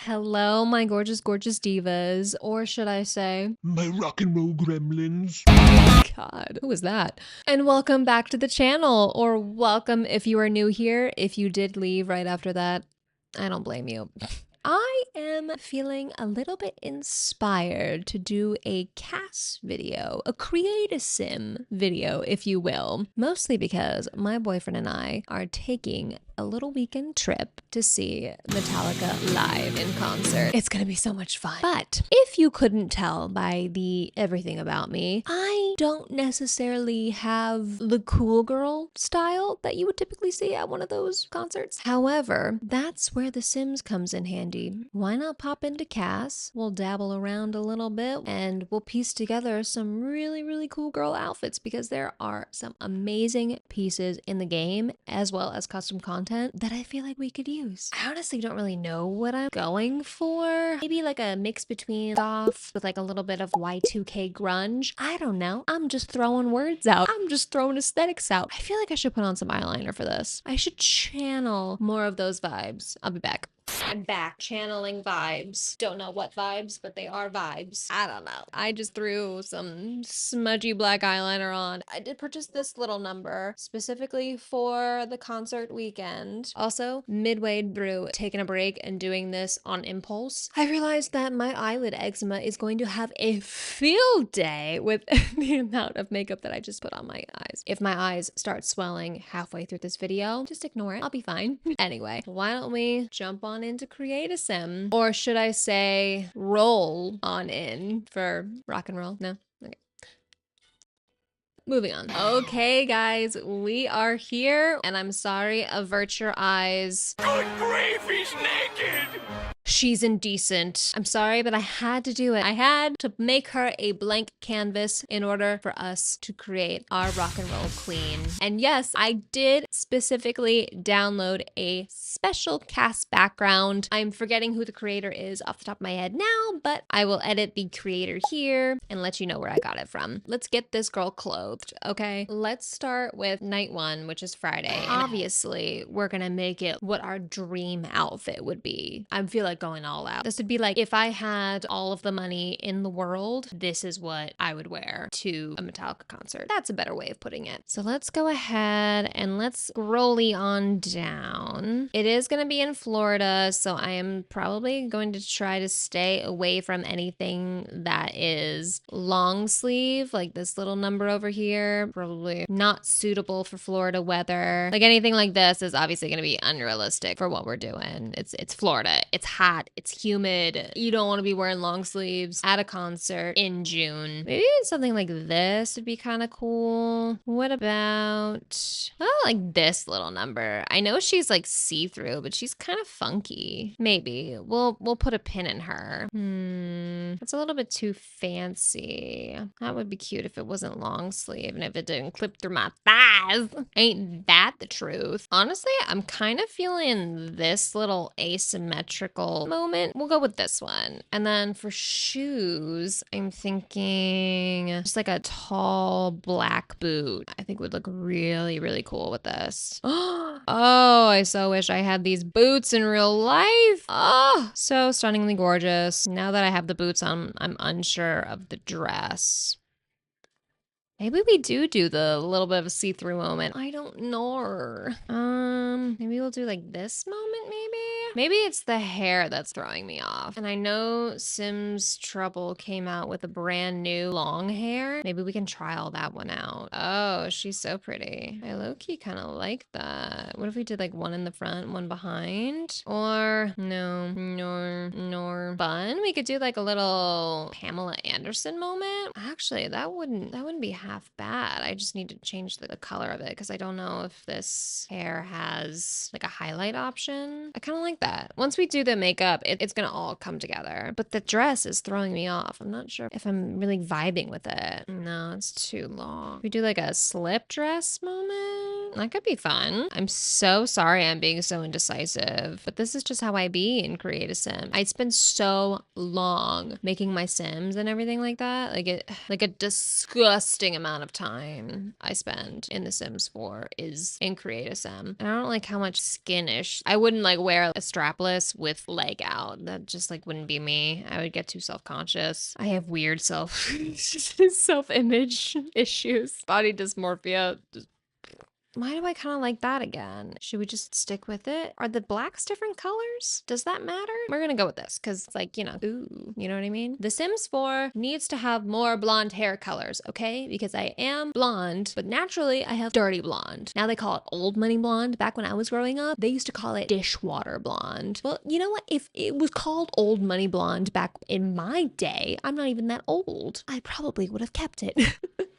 Hello, my gorgeous, gorgeous divas, or should I say, my rock and roll gremlins. God, who was that? And welcome back to the channel, or welcome if you are new here. If you did leave right after that, I don't blame you. I am feeling a little bit inspired to do a cast video, a create a sim video, if you will, mostly because my boyfriend and I are taking a little weekend trip to see Metallica live in concert. It's gonna be so much fun. But if you couldn't tell by the everything about me, I don't necessarily have the cool girl style that you would typically see at one of those concerts. However, that's where The Sims comes in handy. Why not pop into Cass? We'll dabble around a little bit and we'll piece together some really, really cool girl outfits because there are some amazing pieces in the game as well as custom content that I feel like we could use. I honestly don't really know what I'm going for. Maybe like a mix between goth with like a little bit of Y2K grunge. I don't know. I'm just throwing words out. I'm just throwing aesthetics out. I feel like I should put on some eyeliner for this. I should channel more of those vibes. I'll be back. I'm back channeling vibes. Don't know what vibes, but they are vibes. I don't know. I just threw some smudgy black eyeliner on. I did purchase this little number specifically for the concert weekend. Also, midway through taking a break and doing this on impulse, I realized that my eyelid eczema is going to have a field day with the amount of makeup that I just put on my eyes. If my eyes start swelling halfway through this video, just ignore it. I'll be fine. Anyway, why don't we jump on into create a sim, or should I say roll on in for rock and roll? No? Okay. Moving on. Okay, guys, we are here, and I'm sorry, avert your eyes. Good grief, he's naked! She's indecent. I'm sorry, but I had to do it. I had to make her a blank canvas in order for us to create our rock and roll queen. And yes, I did specifically download a special cast background. I'm forgetting who the creator is off the top of my head now, but I will edit the creator here and let you know where I got it from. Let's get this girl clothed, okay? Let's start with night one, which is Friday. And obviously, we're gonna make it what our dream outfit would be. I feel like going all out. This would be like if I had all of the money in the world, this is what I would wear to a Metallica concert. That's a better way of putting it. So let's go ahead and let's scrolly on down. It is going to be in Florida, so I am probably going to try to stay away from anything that is long sleeve, like this little number over here. Probably not suitable for Florida weather. Like anything like this is obviously going to be unrealistic for what we're doing. It's Florida. It's hot. It's humid. You don't want to be wearing long sleeves at a concert in June. Maybe something like this would be kind of cool. What about, oh, like this little number? I know she's like see-through, but she's kind of funky. Maybe we'll put a pin in her. That's a little bit too fancy. That would be cute if it wasn't long sleeve and if it didn't clip through my thighs. Ain't that the truth? Honestly, I'm kind of feeling this little asymmetrical moment. We'll go with this one. And then for shoes, I'm thinking just like a tall black boot. I think would look really, really cool with this. Oh, I so wish I had these boots in real life. Oh, so stunningly gorgeous. Now that I have the boots on, I'm unsure of the dress. Maybe we do the little bit of a see-through moment. I don't know. Maybe we'll do like this moment, maybe? Maybe it's the hair that's throwing me off. And I know Sims Trouble came out with a brand new long hair. Maybe we can try all that one out. Oh, she's so pretty. I low-key kind of like that. What if we did like one in the front, one behind? Or no, nor bun. We could do like a little Pamela Anderson moment. Actually, that wouldn't be half bad. I just need to change the color of it because I don't know if this hair has like a highlight option. I kind of like that. Once we do the makeup, it's gonna all come together. But the dress is throwing me off. I'm not sure if I'm really vibing with it. No, it's too long. We do like a slip dress moment. That could be fun. I'm so sorry I'm being so indecisive, but this is just how I be in Create a Sim. I spend so long making my Sims and everything like that. Like a disgusting amount of time I spend in The Sims 4 is in Create a Sim. And I don't like how much skinish. I wouldn't like wear a strapless with leg out. That just like wouldn't be me. I would get too self-conscious. I have weird self-image issues. Body dysmorphia. Why do I kind of like that again? Should we just stick with it? Are the blacks different colors? Does that matter? We're gonna go with this because it's like, ooh, you know what I mean? The Sims 4 needs to have more blonde hair colors, okay? Because I am blonde, but naturally I have dirty blonde. Now they call it old money blonde. Back when I was growing up, they used to call it dishwater blonde. Well, you know what? If it was called old money blonde back in my day, I'm not even that old. I probably would have kept it.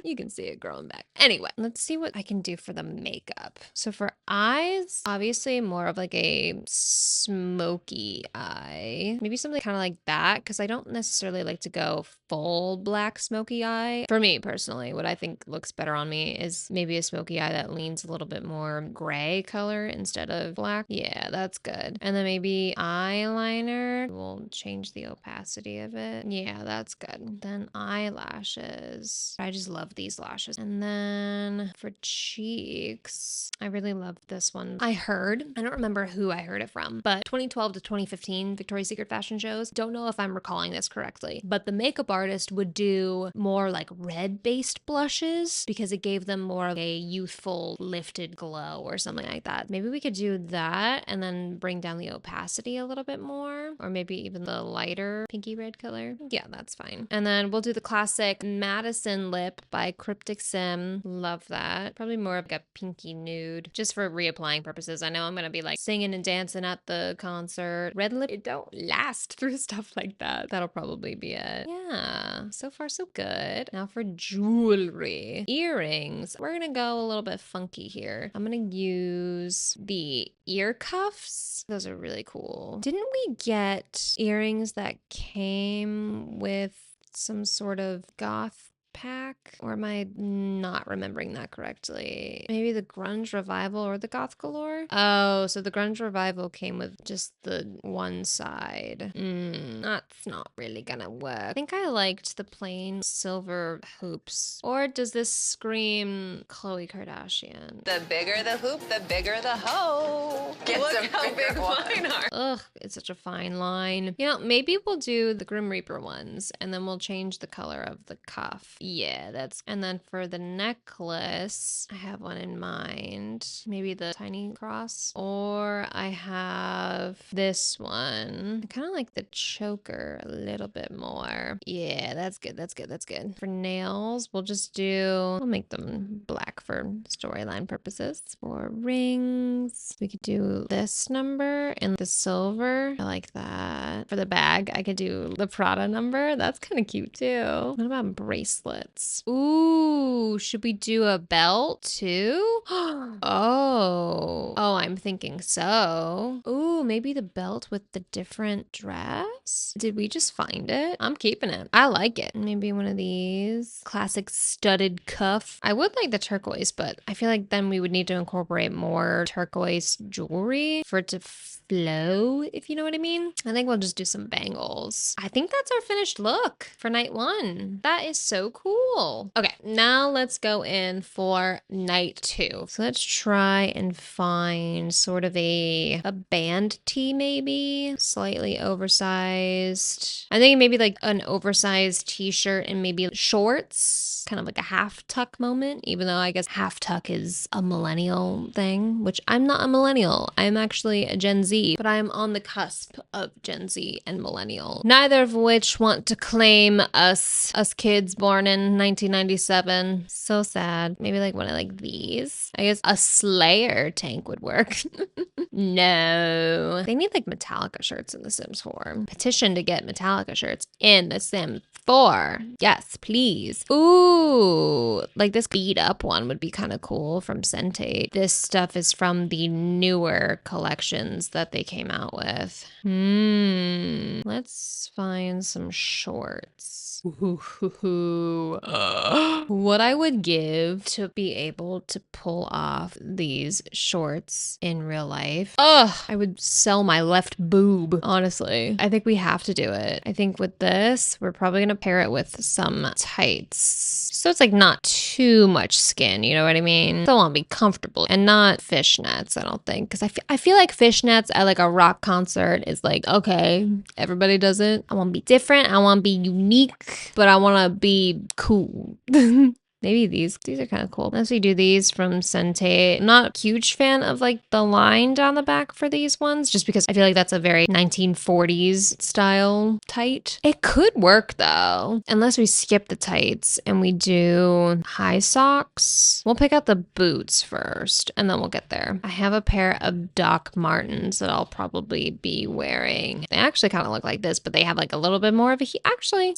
You can see it growing back. Anyway, let's see what I can do for the makeup. So for eyes, obviously more of like a smoky eye. Maybe something kind of like that, because I don't necessarily like to go full black smoky eye. For me personally, what I think looks better on me is maybe a smoky eye that leans a little bit more gray color instead of black. Yeah, that's good. And then maybe eyeliner. We'll change the opacity of it. Yeah, that's good. Then eyelashes. I just love these lashes. And then for cheeks, I really love this one. I don't remember who I heard it from, but 2012 to 2015 Victoria's Secret fashion shows. Don't know if I'm recalling this correctly, but the makeup artist would do more like red based blushes because it gave them more of a youthful lifted glow or something like that. Maybe we could do that and then bring down the opacity a little bit more, or maybe even the lighter pinky red color. Yeah, that's fine. And then we'll do the classic Madison lip by Cryptic Sim. Love that. Probably more of like a pinky nude, just for reapplying purposes. I know I'm gonna be like singing and dancing at the concert. Red lip, it don't last through stuff like that. That'll probably be it. Yeah, so far so good. Now for jewelry. Earrings. We're gonna go a little bit funky here. I'm gonna use the ear cuffs. Those are really cool. Didn't we get earrings that came with some sort of goth pack, or am I not remembering that correctly? Maybe the grunge revival or the goth galore. Oh, so the grunge revival came with just the one side. That's not really gonna work. I think I liked the plain silver hoops. Or does this scream Khloe Kardashian? The bigger the hoop, the bigger the hoe. Look how big mine are. Ugh, it's such a fine line. Maybe we'll do the Grim Reaper ones and then we'll change the color of the cuff. Yeah, and then for the necklace, I have one in mind. Maybe the tiny cross, or I have this one. I kind of like the choker a little bit more. Yeah, that's good. That's good. That's good. For nails, we'll make them black for storyline purposes. For rings, we could do this number and the silver. I like that. For the bag, I could do the Prada number. That's kind of cute too. What about bracelets? Ooh, should we do a belt too? Oh, I'm thinking so. Ooh, maybe the belt with the different dress. Did we just find it? I'm keeping it. I like it. Maybe one of these classic studded cuff. I would like the turquoise, but I feel like then we would need to incorporate more turquoise jewelry for it to flow, if you know what I mean. I think we'll just do some bangles. I think that's our finished look for night 1. That is so cool. Okay, now let's go in for night 2. So let's try and find sort of a band tee, maybe slightly oversized. I think maybe like an oversized t-shirt and maybe shorts, kind of like a half tuck moment, even though I guess half tuck is a millennial thing, which I'm not a millennial. I'm actually a Gen Z, but I'm on the cusp of Gen Z and millennial, neither of which want to claim us kids born in 1997. So sad. Maybe like one of like these. I guess a Slayer tank would work. No. They need like Metallica shirts in The Sims 4. petition to get Metallica shirts in The Sims 4. Yes, please. Ooh, like this beat up one would be kind of cool from Sentate. This stuff is from the newer collections that they came out with. Let's find some shorts. What I would give to be able to pull off these shorts in real life. I would sell my left boob, honestly. I think we have to do it. I think with this, we're probably gonna pair it with some tights. So it's like not too much skin, you know what I mean? Still want to be comfortable and not fishnets, I don't think. Because I feel like fishnets at like a rock concert is like, okay, everybody does it. I want to be different. I want to be unique, but I want to be cool. Maybe these are kind of cool. Unless we do these from Sentate. I'm not a huge fan of like the line down the back for these ones, just because I feel like that's a very 1940s style tight. It could work though, unless we skip the tights and we do high socks. We'll pick out the boots first and then we'll get there. I have a pair of Doc Martens that I'll probably be wearing. They actually kind of look like this, but they have like a little bit more of a it's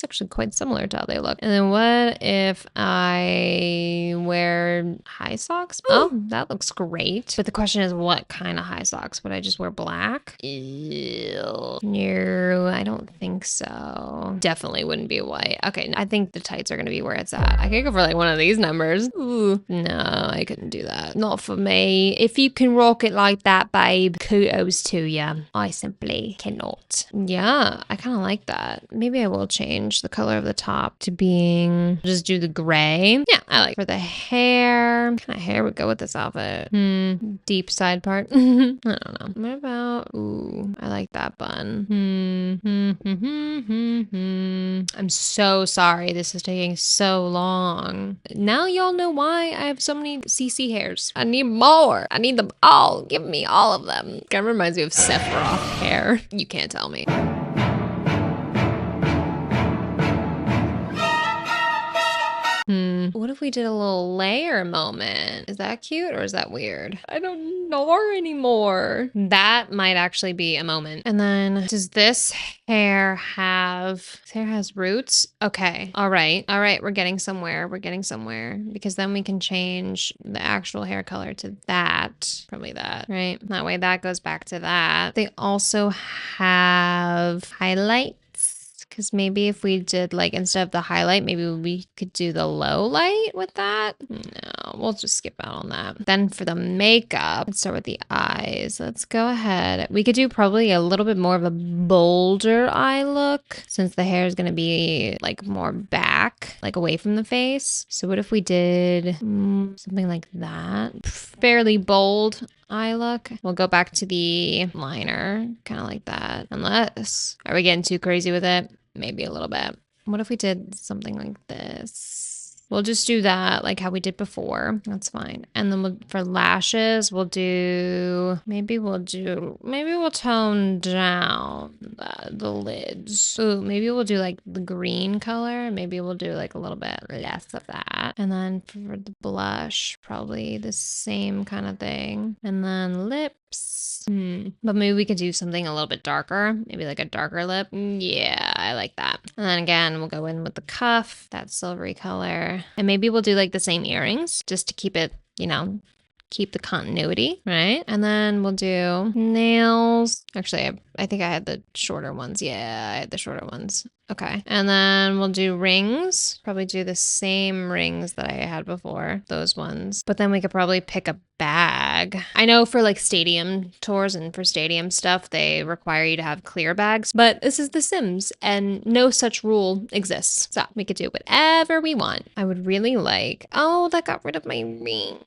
actually quite similar to how they look. And then what if I wear high socks? Oh, that looks great. But the question is, what kind of high socks? Would I just wear black? Ew. No, I don't think so. Definitely wouldn't be white. Okay, I think the tights are going to be where it's at. I could go for like one of these numbers. Ooh, no, I couldn't do that. Not for me. If you can rock it like that, babe, kudos to you. I simply cannot. Yeah, I kind of like that. Maybe I will change the color of the top to being, just do the gray. Yeah, I like. For the hair, what kind of hair would go with this outfit? Deep side part. I don't know. What about, ooh, I like that bun. I'm so sorry this is taking so long. Now y'all know why I have so many CC hairs. I need more. I need them all. Give me all of them. Kind of reminds me of Sephiroth hair. You can't tell me. What if we did a little layer moment? Is that cute or is that weird? I don't know anymore. That might actually be a moment. And then does this hair has roots? Okay. All right. We're getting somewhere. Because then we can change the actual hair color to that. Probably that, right? That way that goes back to that. They also have highlight. Because maybe if we did like, instead of the highlight, maybe we could do the low light with that. No, we'll just skip out on that. Then for the makeup, let's start with the eyes. Let's go ahead. We could do probably a little bit more of a bolder eye look since the hair is going to be like more back, like away from the face. So what if we did something like that? Fairly bold eye look. We'll go back to the liner, kind of like that. Unless, are we getting too crazy with it? Maybe a little bit. What if we did something like this? We'll just do that like how we did before. That's fine. And then for lashes, maybe we'll tone down the lids. Ooh, maybe we'll do like the green color. Maybe we'll do like a little bit less of that. And then for the blush, probably the same kind of thing. And then lips. But maybe we could do something a little bit darker. Maybe like a darker lip. Yeah, I like that. And then again, we'll go in with the cuff, that silvery color. And maybe we'll do like the same earrings just to keep it, keep the continuity, right? And then we'll do nails. Actually, I think I had the shorter ones. Yeah, I had the shorter ones. Okay. And then we'll do rings. Probably do the same rings that I had before, those ones. But then we could probably pick a bag. I know for like stadium tours and for stadium stuff, they require you to have clear bags, but this is The Sims and no such rule exists. So we could do whatever we want. I would really like, oh, that got rid of my ring.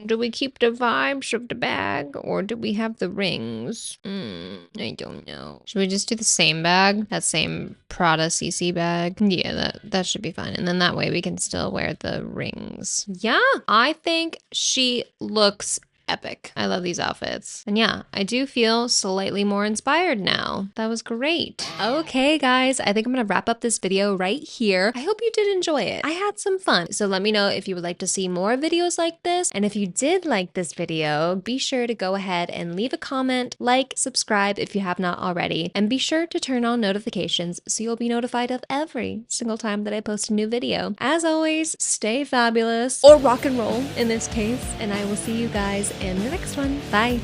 Do we keep the vibes of the bag or do we have the rings? I don't know. Should we just do the same bag? That same Prada CC bag? Yeah, that should be fine. And then that way we can still wear the rings. Yeah, I think she looks epic. I love these outfits. And yeah, I do feel slightly more inspired now. That was great. Okay, guys, I think I'm gonna wrap up this video right here. I hope you did enjoy it. I had some fun. So let me know if you would like to see more videos like this. And if you did like this video, be sure to go ahead and leave a comment, like, subscribe if you have not already, and be sure to turn on notifications so you'll be notified of every single time that I post a new video. As always, stay fabulous, or rock and roll in this case, and I will see you guys in the next one. Bye.